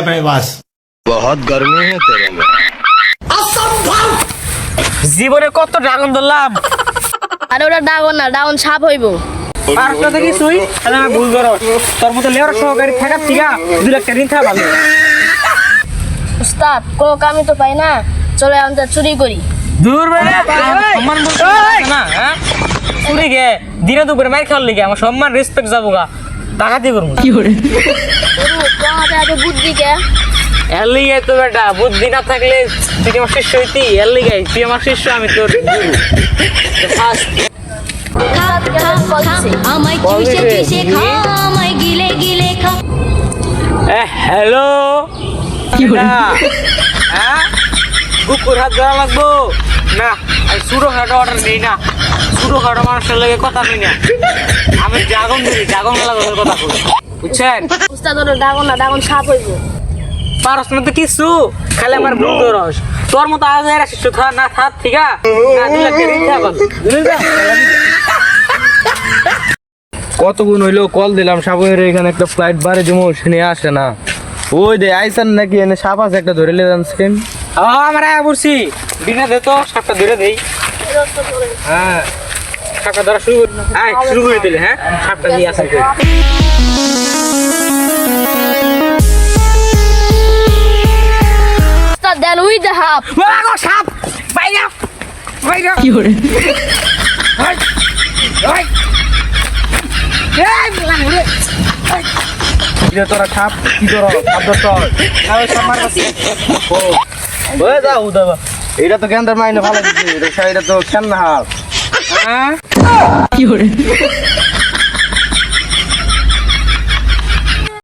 अपने पास। बहुत गर्मी है तेरे में। জীবনে কত ড্রাগন ধরলাম আর ওটা ড্রাগন না, ড্রাগন সাপ হইব। আর কথা কি তুই তাহলে আমি ভুল করো তোর মতো লেয়ার সহকারী থাকার ঠিকা 2 লাখ টাকা ঋণ থাকা ভালো উস্তাদ কোনো কামই তো পাই না, চলে আমরা চুরি করি। দূর বেলা সম্মান বলতে না হ্যাঁ চুরি গে দিনে দুপুরে মার খাওয়ার লিগে আমার সম্মান রেসপেক্ট যাবো গা ডাকাতি করবো কি করে তোমাদের এত বুদ্ধি কে? এর লিগে তো বেটা বুদ্ধি না থাকলে তুই কি আমার শিষ্য হইতি এর লিগে তুই আমার শিষ্য আমি তোর গুরু ফার্স্ট আমায় চুষে চুষে খা আমায় গিলে গিলে খা হ্যালো কি হ্যাঁ কুকুর হাত ধরা লাগবো না আমি ছোটো খাটো অর্ডার নেই না ছোটো খাটো মানুষের লগে কথা নেই না আমি জাগন ধরি জাগন লাগবে কথা বলি বুঝছেন উস্তাদ ওটা ড্রাগন না, ড্রাগন সাপ হইব। পারস না তো কিছু খালি আমার ভুল ধরস তোর মতো আজ এরা শিষ্য থাক না থাক ঠিক আছে না 2 লাখ টাকা ঋণ থাকা কতগুণ হইলো কল দিলাম সাপের এখানে একটা ফ্লাইট বাড়ি জমো শুনে আসে না ওই দে আইসান নাকি এনে সাপ আছে একটা ধরে লে জানছেন আমরা বলছি বিনা দে তো সাপটা ধরে দেই হ্যাঁ সাপটা ধরা শুরু করি হ্যাঁ শুরু করে দিলে হ্যাঁ সাপটা দিয়ে আসেন কই উস্তাদ দেন উই দা হাফ। ওগো সাপ বাইরে বাইরে কি করে হাই হাই এই মানে এটা তোরা সাপ কি করো সাপ ধর আমি সাপ মারছি ও ওই যা উদাবা এটা তো কেন্দ্র মাইনে ভালো দিছি এটা তো কেন না হাল হ্যাঁ কি করে